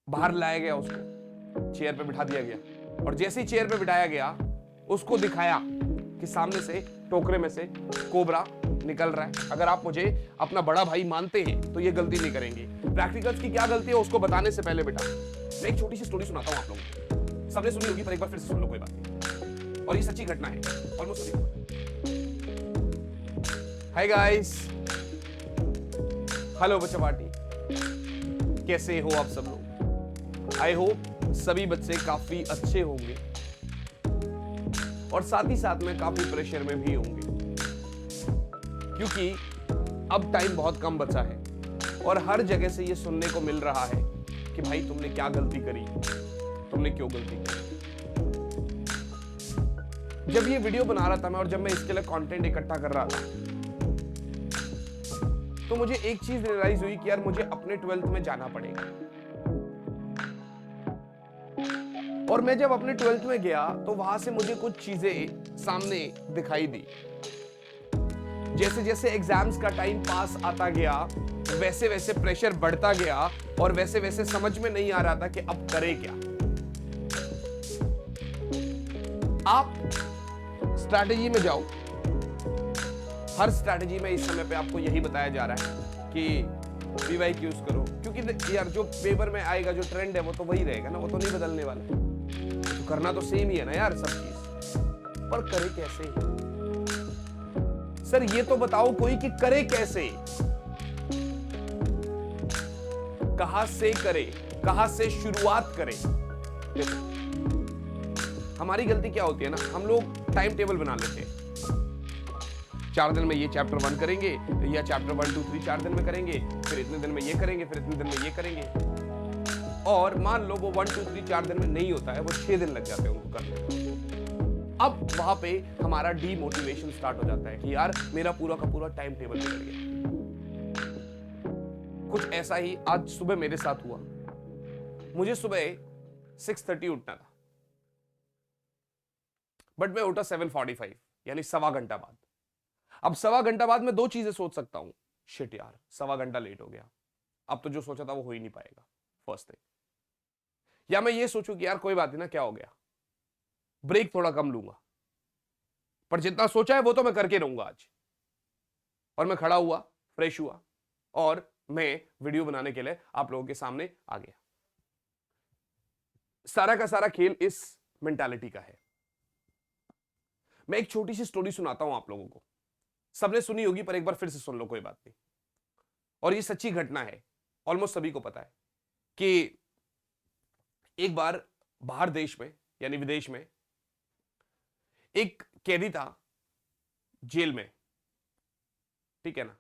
बाहर लाया गया, उसको चेयर पे बिठा दिया गया और जैसे ही चेयर पे बिठाया गया उसको दिखाया कि सामने से टोकरे में से कोबरा निकल रहा है। अगर आप मुझे अपना बड़ा भाई मानते हैं तो ये गलती नहीं करेंगे। प्रैक्टिकल्स की क्या गलती है उसको बताने से पहले बेटा मैं एक छोटी सी स्टोरी सुनाता हूं आप लोगों को। सबने सुनी होगी पर एक बार फिर से सुन लो, कोई बात नहीं, और ये सच्ची घटना है, ऑलमोस्ट सभी को। हाय गाइस, हेलो बच्चा पार्टी, कैसे हो आप सब लोग? आई होप सभी बच्चे काफी अच्छे होंगे और साथ ही साथ में काफी प्रेशर में भी होंगे, क्योंकि अब टाइम बहुत कम बचा है और हर जगह से ये सुनने को मिल रहा है कि भाई तुमने क्या गलती करी, तुमने क्यों गलती करी। जब ये वीडियो बना रहा था मैं और जब मैं इसके लिए कंटेंट इकट्ठा कर रहा था तो मुझे एक चीज रियलाइज हुई कि यार मुझे अपने 12th में जाना पड़ेगा। और मैं जब अपने 12th में गया तो वहां से मुझे कुछ चीजें सामने दिखाई दी। जैसे जैसे एग्जाम्स का टाइम पास आता गया वैसे वैसे प्रेशर बढ़ता गया और वैसे वैसे समझ में नहीं आ रहा था कि अब करे क्या। आप स्ट्रैटेजी में जाओ, हर स्ट्रैटेजी में इस समय पे आपको यही बताया जा रहा है कि वीवाईक यूज करो, क्योंकि यार जो पेपर में आएगा जो ट्रेंड है वो तो वही रहेगा ना, वो तो नहीं बदलने वाला। तो करना तो सेम ही है ना यार सब चीज, पर करे कैसे? सर ये तो बताओ कोई कि करे कैसे, कहां से करे, कहां से शुरुआत करे। देखो हमारी गलती क्या होती है ना, हम लोग टाइम टेबल बना लेते हैं। 4 दिन में ये चैप्टर 1 करेंगे या चैप्टर 1 2 3 4 दिन में करेंगे, फिर इतने दिन में ये करेंगे, फिर इतने दिन में ये करेंगे। और मान लो वो 1 2 3 4 दिन में नहीं होता है, वो 6 दिन लग जाते हैं उनको करने में। अब वहां पे हमारा डीमोटिवेशन स्टार्ट हो जाता है कि यार मेरा पूरा का पूरा टाइम टेबल बिगड़ गया। कुछ ऐसा ही आज सुबह मेरे साथ हुआ। मुझे सुबह 6:30 उठना था, बट मैं उठा 7:45, यानी सवा घंटा बाद। अब सवा घंटा बाद मैं दो चीजें सोच सकता हूं, शिट यार सवा घंटा लेट हो गया, अब तो जो सोचा था वो हो ही नहीं पाएगा, फर्स्ट थिंग। या मैं ये सोचूं कि यार कोई बात नहीं ना, क्या हो गया, ब्रेक थोड़ा कम लूंगा, पर जितना सोचा है वो तो मैं करके रहूंगा आज। और मैं खड़ा हुआ, फ्रेश हुआ और मैं वीडियो बनाने के लिए आप लोगों के सामने आ गया। सारा का सारा खेल इस मेंटालिटी का है। मैं एक छोटी सी स्टोरी सुनाता हूं आप लोगों को, सबने सुनी होगी पर एक बार फिर से सुन लो, कोई बात नहीं, और ये सच्ची घटना है, ऑलमोस्ट सभी को पता है कि एक बार बाहर देश में यानी विदेश में एक कैदी था जेल में, ठीक है ना,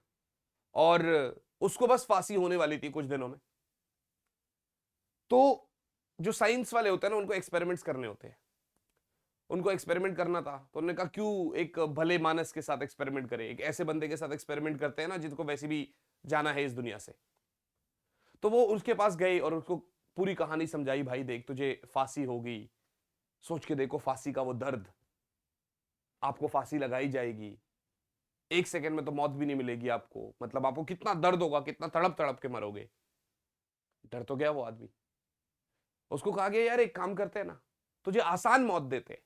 और उसको बस फांसी होने वाली थी कुछ दिनों में। तो जो साइंस वाले होते हैं ना, उनको एक्सपेरिमेंट्स करने होते हैं, उनको एक्सपेरिमेंट करना था तो उन्होंने कहा क्यों एक भले मानस के साथ एक्सपेरिमेंट करें, एक ऐसे बंदे के साथ एक्सपेरिमेंट करते हैं ना जिनको वैसे भी जाना है इस दुनिया से। तो वो उसके पास गए और उसको पूरी कहानी समझाई, भाई देख तुझे फांसी होगी, सोच के देखो फांसी का वो दर्द, आपको फांसी लगाई जाएगी, 1 सेकंड में तो मौत भी नहीं मिलेगी आपको, मतलब आपको कितना दर्द होगा, कितना तड़प तड़प के मरोगे। डर तो गया वो आदमी। उसको कहा गया यार एक काम करते हैं ना, तुझे आसान मौत देते हैं।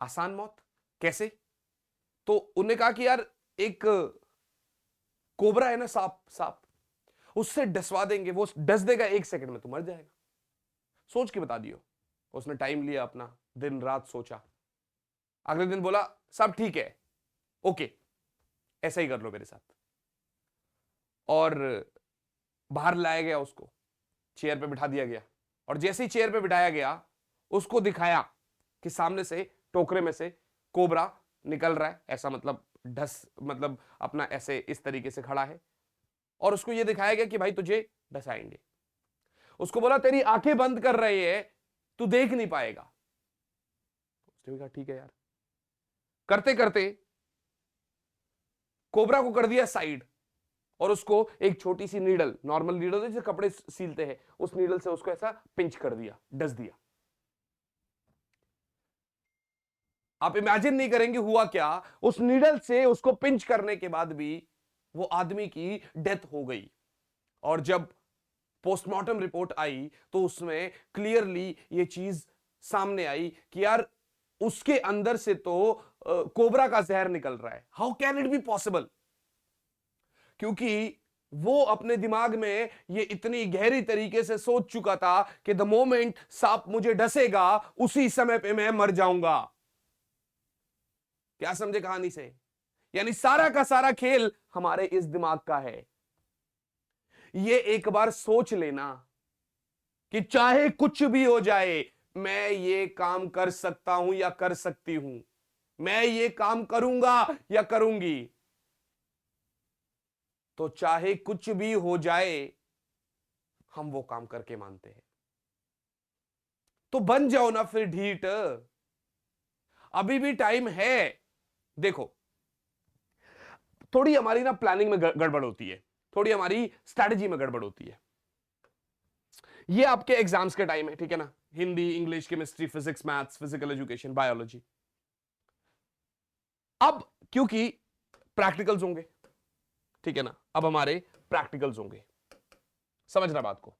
आसान मौत कैसे? तो उन्होंने कहा कि यार एक कोबरा है ना, सांप, सांप, उससे डसवा देंगे, वो डस देगा 1 सेकंड में, तू मर जाएगा। सोच के बता दियो। उसने टाइम लिया अपना, दिन रात सोचा, अगले दिन बोला सब ठीक है, ओके ऐसा ही कर लो मेरे साथ। और बाहर लाया गया, उसको चेयर पे बिठा दिया गया और जैसे ही चेयर पे बिठाया गया उसको दिखाया कि सामने से टोकरे में से कोबरा निकल रहा है, ऐसा मतलब मतलब अपना ऐसे इस तरीके से खड़ा है, और उसको यह दिखाया गया कि भाई तुझे डसाएंगे। उसको बोला तेरी आंखें बंद कर रही है, तू देख नहीं पाएगा। उसने भी कहा ठीक है यार। करते करते कोबरा को कर दिया साइड और उसको एक छोटी सी नीडल, नॉर्मल नीडल जैसे कपड़े सीलते हैं, उस नीडल से उसको ऐसा पिंच कर दिया, डस दिया। आप इमेजिन नहीं करेंगे हुआ क्या, उस नीडल से उसको पिंच करने के बाद भी वो आदमी की डेथ हो गई। और जब पोस्टमार्टम रिपोर्ट आई तो उसमें क्लियरली ये चीज सामने आई कि यार उसके अंदर से तो कोबरा का जहर निकल रहा है। How can it be possible? क्योंकि वो अपने दिमाग में ये इतनी गहरी तरीके से सोच चुका था कि द मोमेंट सांप मुझे डसेगा उसी समय पे मैं मर जाऊंगा। क्या समझे कहानी से? यानी सारा का सारा खेल हमारे इस दिमाग का है। ये एक बार सोच लेना कि चाहे कुछ भी हो जाए, मैं ये काम कर सकता हूं या कर सकती हूं, मैं ये काम करूंगा या करूंगी। तो चाहे कुछ भी हो जाए, हम वो काम करके मानते हैं। तो बन जाओ ना फिर ढीठ, अभी भी टाइम है। देखो, थोड़ी हमारी ना प्लानिंग में गड़बड़ होती है, थोड़ी हमारी स्ट्रैटेजी में गड़बड़ होती है। ये आपके एग्जाम्स के टाइम है, ठीक है ना? Hindi, English, chemistry, physics, maths, physical education, biology. अब क्योंकि प्रैक्टिकल्स होंगे, ठीक है ना? अब हमारे प्रैक्टिकल्स होंगे। समझना बात को।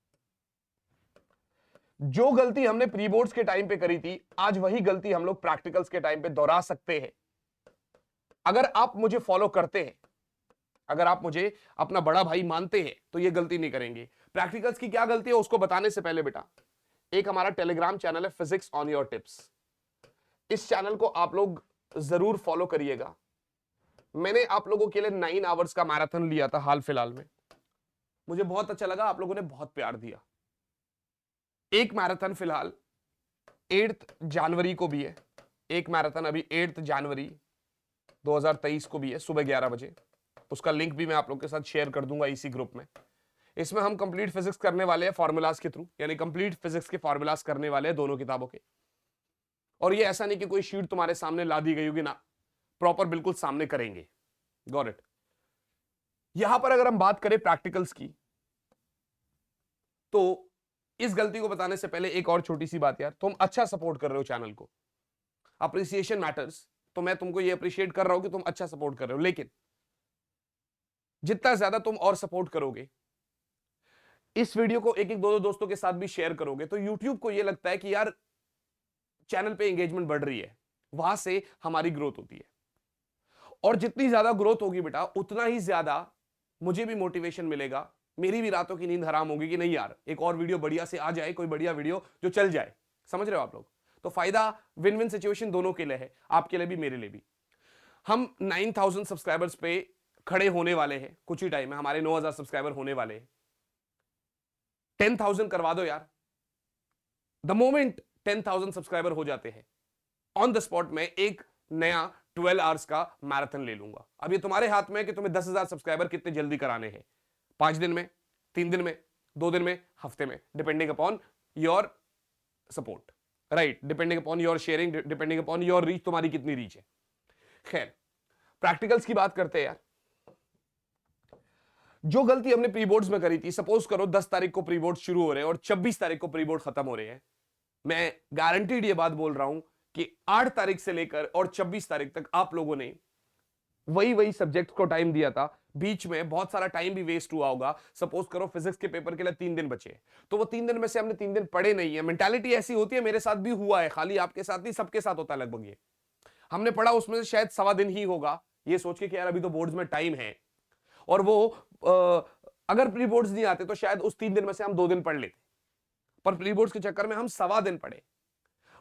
जो गलती हमने प्री बोर्ड्स के टाइम पे करी थी, आज वही गलती हम लोग प्रैक्टिकल्स के टाइम पे दोहरा सकते हैं। अगर आप मुझे फॉलो करते हैं, अगर आप मुझे अपना बड़ा भाई मानते हैं, तो ये गलती नहीं करेंगे। प्रैक्टिकल्स की क्या गलती है उसको बताने से पहले बेटा, एक हमारा टेलीग्राम चैनल है फिजिक्स ऑन योर टिप्स। इस चैनल को आप लोग जरूर फॉलो करिएगा। मैंने आप लोगों के लिए 9 आवर्स का मैराथन लिया था हाल फिलहाल में, मुझे बहुत अच्छा लगा, आप लोगों ने बहुत प्यार दिया। एक मैराथन फिलहाल 8 जनवरी को भी है, एक मैराथन अभी 8 जनवरी 2023 को भी है, सुबह 11 बजे। उसका लिंक भी मैं आप लोग के साथ शेयर कर दूंगा इसी ग्रुप में। इसमें हम कंप्लीट फिजिक्स करने वाले हैं फॉर्मूलाज के थ्रू, यानी कंप्लीट फिजिक्स के फॉर्मूलाज करने वाले हैं दोनों किताबों के। और ये ऐसा नहीं कि कोई शीट तुम्हारे सामने ला दी गई होगी ना, प्रॉपर बिल्कुल सामने करेंगे। Got it? यहां पर अगर हम बात करें प्रैक्टिकल्स की, तो इस गलती को बताने से पहले एक और छोटी सी बात यार, तुम अच्छा सपोर्ट कर रहे हो चैनल को, अप्रिसिएशन मैटर्स। तो मैं तुमको ये अप्रिशिएट कर रहा हूं कि तुम अच्छा सपोर्ट कर रहे हो, लेकिन जितना ज्यादा तुम और सपोर्ट करोगे, इस वीडियो को एक एक दो दो दोस्तों के साथ भी शेयर करोगे, तो YouTube को ये लगता है कि यार चैनल पे एंगेजमेंट बढ़ रही है, वहां से हमारी ग्रोथ होती है। और जितनी ज्यादा ग्रोथ होगी बेटा, उतना ही ज्यादा मुझे भी मोटिवेशन मिलेगा, मेरी भी रातों की नींद हराम होगी कि नहीं यार एक और वीडियो बढ़िया से आ जाए, कोई बढ़िया वीडियो जो चल जाए। समझ रहे हो आप लोग? तो फायदा विन विन सिचुएशन दोनों के लिए है, आपके लिए भी मेरे लिए भी। हम 9000 सब्सक्राइबर्स पे खड़े होने वाले हैं, कुछ ही टाइम में हमारे 9000 सब्सक्राइबर होने वाले हैं। 10,000 करवा दो यार। द मोमेंट 10,000 सब्सक्राइबर हो जाते हैं, ऑन द स्पॉट में एक नया 12 आवर्स का मैराथन ले लूंगा। अब ये तुम्हारे हाथ में है कि तुम्हें 10,000 सब्सक्राइबर कितने जल्दी कराने हैं, 5 दिन में, 3 दिन में, 2 दिन में, हफ्ते में, depending upon your support, right? Depending upon your sharing, depending upon your reach, तुम्हारी कितनी रीच है। खैर, प्रैक्टिकल्स की बात करते हैं यार। जो गलती हमने प्री बोर्ड्स में करी थी, सपोज करो 10 तारीख को प्री बोर्ड शुरू हो रहे हैं और 26 तारीख को प्री बोर्ड खत्म हो रहे हैं, मैं गारंटीड ये बात बोल रहा हूं कि 8 तारीख से लेकर और 26 तारीख तक आप लोगों ने वही वही सब्जेक्ट को टाइम दिया था, बीच में बहुत सारा टाइम भी वेस्ट हुआ होगा। सपोज करो फिजिक्स के पेपर के लिए 3 दिन बचे, तो वो 3 दिन में से हमने 3 दिन पढ़े नहीं है। मेंटालिटी ऐसी होती है, मेरे साथ भी हुआ है, खाली आपके साथ नहीं, सबके साथ होता है लगभग। ये हमने पढ़ा उसमें से शायद सवा दिन ही होगा, ये सोच के कि यार अभी तो बोर्ड्स में टाइम है, और वो अगर प्री बोर्ड्स नहीं आते तो शायद उस 3 दिन में से हम 2 दिन पढ़ लेते, पर प्री बोर्ड्स के चक्कर में हम सवा दिन पढ़े।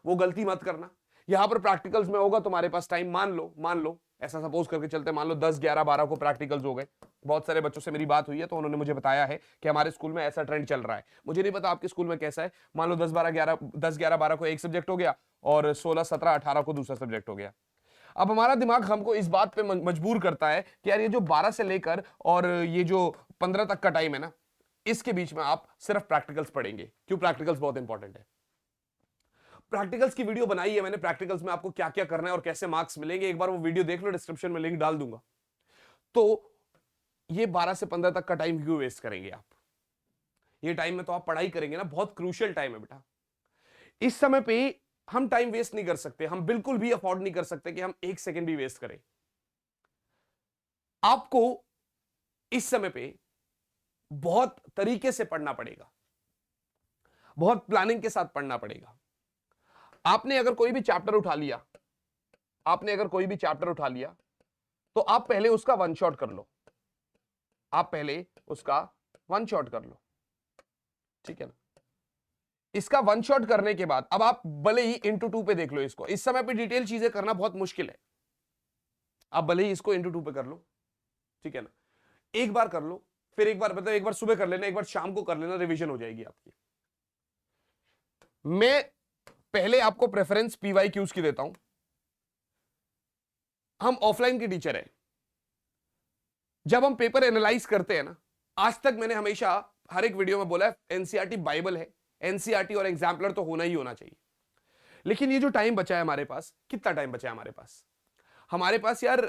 वो गलती मत करना। यहां पर प्रैक्टिकल्स में होगा तुम्हारे पास टाइम, मान लो ऐसा सपोज करके चलते, मान लो 10 11 12 को प्रैक्टिकल्स हो गए। बहुत सारे बच्चों से मेरी बात हुई है तो उन्होंने मुझे बताया है कि हमारे स्कूल में ऐसा ट्रेंड चल रहा है। मुझे नहीं पता आपके स्कूल में कैसा है। मान लो 10 11 12 को एक सब्जेक्ट हो गया और 16 17 18 को दूसरा सब्जेक्ट हो गया। अब हमारा दिमाग हमको इस बात पे मजबूर करता है कि यार ये जो 12 से लेकर और ये जो 15 तक का टाइम है ना, इसके बीच में आप सिर्फ प्रैक्टिकल्स पढ़ेंगे। क्यों? प्रैक्टिकल्स बहुत इंपॉर्टेंट है। प्रैक्टिकल्स की वीडियो बनाई है मैंने, प्रैक्टिकल्स में आपको क्या क्या करना है और कैसे मार्क्स मिलेंगे, एक बार वो वीडियो देख लो, डिस्क्रिप्शन में लिंक डाल दूंगा। तो ये 12 से 15 तक का टाइम क्यों वेस्ट करेंगे आप? ये टाइम में तो आप पढ़ाई करेंगे ना, बहुत क्रूशियल टाइम है बेटा। इस समय पे हम टाइम वेस्ट नहीं कर सकते, हम बिल्कुल भी अफोर्ड नहीं कर सकते कि हम 1 सेकंड भी वेस्ट करें। आपको इस समय पे बहुत तरीके से पढ़ना पड़ेगा, बहुत प्लानिंग के साथ पढ़ना पड़ेगा। आपने अगर कोई भी चैप्टर उठा लिया, आपने अगर कोई भी चैप्टर उठा लिया, तो आप पहले उसका वन शॉट कर लो, आप पहले उसका वन शॉट कर लो, ठीक है ना। इसका वन शॉट करने के बाद अब आप भले ही इंटू टू पे देख लो इसको, इस समय पे डिटेल चीजें करना बहुत मुश्किल है, आप भले ही इसको इंटू टू पे कर लो, ठीक है ना। एक बार कर लो, फिर एक बार मतलब एक बार सुबह कर लेना, एक बार शाम को कर लेना, रिवीजन हो जाएगी आपकी। मैं पहले आपको प्रेफरेंस पीवाई क्यूज की देता हूं। हम ऑफलाइन के टीचर हैं, जब हम पेपर एनालाइज करते हैं ना, आज तक मैंने हमेशा हर एक वीडियो में बोला है एनसीईआरटी बाइबल है, एनसीईआरटी और एग्जाम्पलर तो होना ही होना चाहिए। लेकिन ये जो टाइम बचा है हमारे पास, कितना टाइम बचा है हमारे पास यार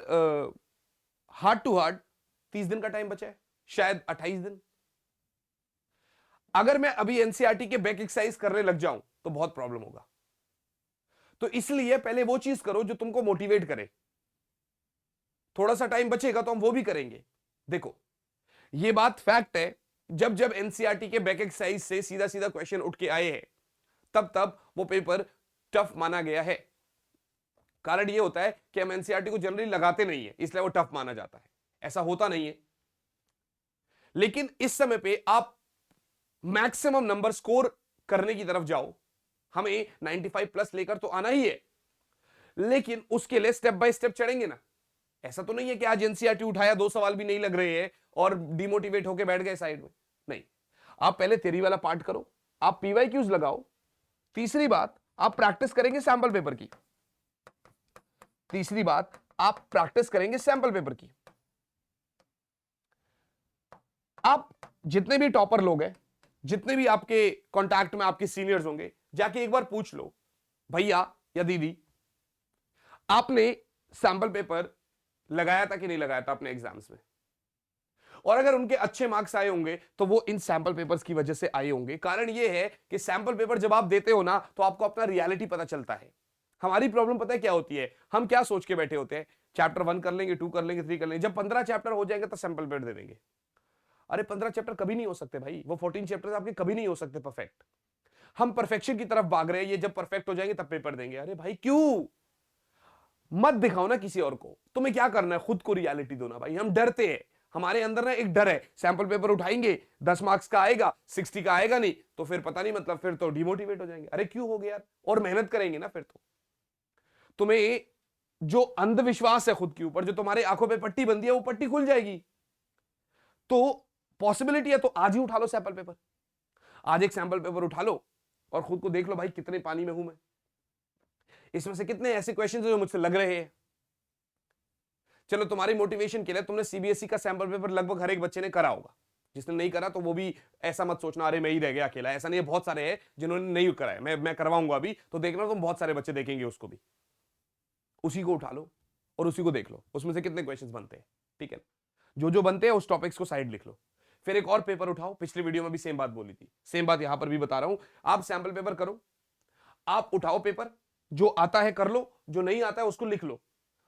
हार्ड टू हार्ड 30 दिन का टाइम बचा है, शायद 28 दिन। अगर मैं अभी एनसीईआरटी के बैक एक्सरसाइज करने लग जाऊं तो बहुत प्रॉब्लम होगा। तो इसलिए पहले वो चीज करो जो तुमको मोटिवेट करे। थोड़ा सा टाइम बचेगा तो हम वो भी करेंगे। देखो ये बात फैक्ट है, जब जब एनसीईआरटी के बैक एक्सरसाइज से सीधा सीधा क्वेश्चन उठ के आए हैं, तब तब वो पेपर टफ माना गया है। कारण ये होता है कि हम एनसीईआरटी को जनरली लगाते नहीं है, इसलिए वो टफ माना जाता है, ऐसा होता नहीं है। लेकिन इस समय पे आप मैक्सिमम नंबर स्कोर करने की तरफ जाओ, हमें 95 प्लस लेकर तो आना ही है, लेकिन उसके लिए स्टेप बाय स्टेप चढ़ेंगे ना। ऐसा तो नहीं है कि आज एनसीईआरटी उठाया, 2 सवाल भी नहीं लग रहे हैं और डिमोटिवेट होकर बैठ गए साइड में, नहीं। आप पहले थ्योरी वाला पार्ट करो, आप पीवाईक्यूज लगाओ। तीसरी बात, आप प्रैक्टिस करेंगे सैंपल पेपर की। तीसरी बात, आप प्रैक्टिस करेंगे सैंपल पेपर की। आप जितने भी टॉपर लोग हैं, जितने भी आपके कांटेक्ट में आपके सीनियर्स होंगे, जाके एक बार पूछ लो, भैया या दीदी आपने सैंपल पेपर लगाया था कि नहीं लगाया था अपने एग्जाम्स में। और अगर उनके अच्छे मार्क्स आए होंगे तो वो इन सैंपल पेपर्स की वजह से आए होंगे। कारण ये है कि सैंपल पेपर जब आप देते हो ना, तो आपको अपना रियलिटी पता चलता है। हमारी प्रॉब्लम पता है क्या होती है, हम क्या सोच के बैठे होते हैं, चैप्टर 1 कर लेंगे, 2 कर लेंगे, 3 कर लेंगे, जब 15 चैप्टर हो जाएंगे तो सैंपल पेपर दे देंगे। अरे 15 चैप्टर कभी नहीं हो सकते भाई, वो 14 चैप्टर आपके कभी नहीं हो सकते परफेक्ट। हम परफेक्शन की तरफ भाग रहे हैं, ये जब परफेक्ट हो जाएंगे तब पेपर देंगे। अरे भाई क्यों, मत दिखाओ ना किसी और को, तुम्हें क्या करना है, खुद को रियलिटी दो ना भाई। हम डरते हैं, हमारे अंदर ना एक डर है, सैंपल पेपर उठाएंगे 10 मार्क्स का आएगा, 60 का आएगा नहीं तो फिर पता नहीं, मतलब फिर तो डिमोटिवेट हो जाएंगे। अरे क्यों हो गया यार, और मेहनत करेंगे ना फिर तो। तुम्हें जो अंधविश्वास है खुद के ऊपर, जो तुम्हारे आंखों पे पट्टी बंधी है, वो पट्टी खुल जाएगी। तो पॉसिबिलिटी है तो आज ही उठा लो सैंपल पेपर, आज एक सैंपल पेपर उठा लो और खुद को देख लो भाई कितने पानी में हूं मैं, इसमें से कितने ऐसे क्वेश्चन जो मुझसे लग रहे हैं। चलो तुम्हारी मोटिवेशन के लिए तुमने सीबीएसई का सैंपल पेपर लगभग हर एक बच्चे ने करा होगा, जिसने नहीं करा तो वो भी ऐसा मत सोचना अरे मैं ही रह गया अकेला, ऐसा नहीं है, बहुत सारे हैं जिन्होंने नहीं कराया। मैं करवाऊंगा अभी, तो देखना तुम बहुत सारे बच्चे देखेंगे उसको भी। उसी को उठा लो और उसी को देख लो, उसमें से कितने क्वेश्चंस बनते हैं, ठीक है। जो जो बनते हैं उस टॉपिक्स को साइड लिख लो, फिर एक और पेपर उठाओ। पिछली वीडियो में भी सेम बात बोली थी, सेम बात यहां पर भी बता रहा हूं। आप सैंपल पेपर करो, आप उठाओ पेपर, जो आता है कर लो, जो नहीं आता है उसको लिख लो।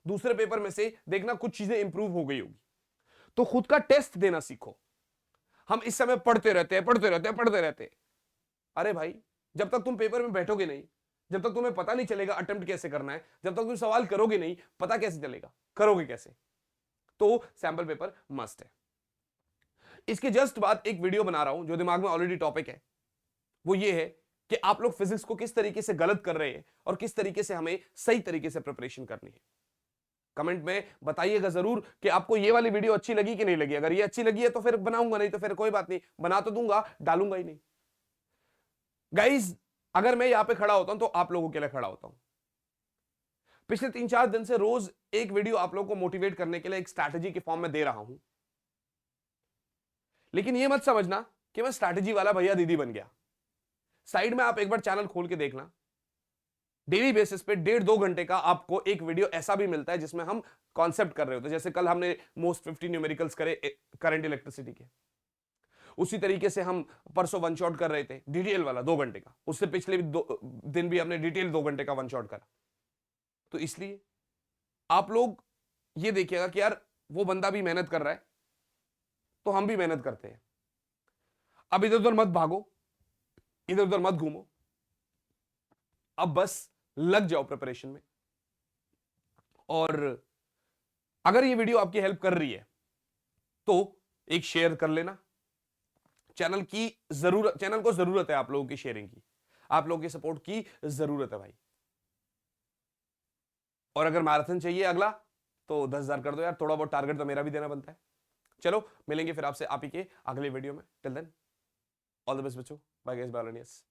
दूसरे पेपर में से देखना कुछ चीजें इंप्रूव हो गई होगी, तो खुद का टेस्ट देना सीखो। हम इस समय पढ़ते रहते हैं, पढ़ते रहते हैं। अरे भाई जब तक तुम पेपर में बैठोगे नहीं, जब तक तुम्हें पता नहीं चलेगा अटेम्प्ट कैसे करना है, जब तक तुम सवाल करोगे नहीं, पता कैसे चलेगा, करोगे कैसे। तो सैंपल पेपर मस्ट है। इसके जस्ट बाद एक वीडियो बना रहा हूं जो दिमाग में ऑलरेडी टॉपिक है, वो ये है कि आप लोग फिजिक्स को किस तरीके से गलत कर रहे हैं और किस तरीके से हमें सही तरीके से प्रिपरेशन करनी है। कमेंट में बताइएगा जरूर कि आपको ये वाली वीडियो अच्छी लगी कि नहीं लगी। अगर ये अच्छी लगी है तो फिर बनाऊंगा, नहीं तो फिर कोई बात नहीं, बना तो दूंगा, डालूंगा ही नहीं। गाइज अगर मैं यहां पे खड़ा होता हूं तो आप लोगों के लिए खड़ा होता हूं। पिछले 3-4 दिन से रोज एक वीडियो आप लोगों को मोटिवेट करने के लिए एक स्ट्रैटेजी के फॉर्म में दे रहा हूं। लेकिन ये मत समझना कि मैं स्ट्रैटेजी वाला भैया दीदी बन गया। साइड में आप एक बार चैनल खोल के देखना, डेली बेसिस पे 1.5-2 घंटे का आपको एक वीडियो ऐसा भी मिलता है जिसमें हम कॉन्सेप्ट कर रहे होते हैं। जैसे कल हमने मोस्ट 50 न्यूमेरिकल्स करे करंट इलेक्ट्रिसिटी के, उसी तरीके से हम परसों वन शॉट कर रहे थे डिटेल वाला 2 घंटे का, उससे पिछले दिन भी हमने डिटेल 2 घंटे का वन शॉट करा। तो इसलिए आप लोग ये देखिएगा कि यार वो बंदा भी मेहनत कर रहा है तो हम भी मेहनत करते हैं। अब इधर उधर मत भागो, इधर उधर मत घूमो, अब बस लग जाओ प्रिपरेशन में। और अगर ये वीडियो आपकी हेल्प कर रही है तो एक शेयर कर लेना। चैनल को जरूरत है आप लोगों की शेयरिंग की, आप लोगों की सपोर्ट की जरूरत है भाई। और अगर मैराथन चाहिए अगला तो 10,000 कर दो यार, थोड़ा बहुत टारगेट तो मेरा भी देना बनता है। चलो मिलेंगे फिर आपसे आप ही के अगले वीडियो में। Till then all the best बच्चों, बाय गाइस, बाय।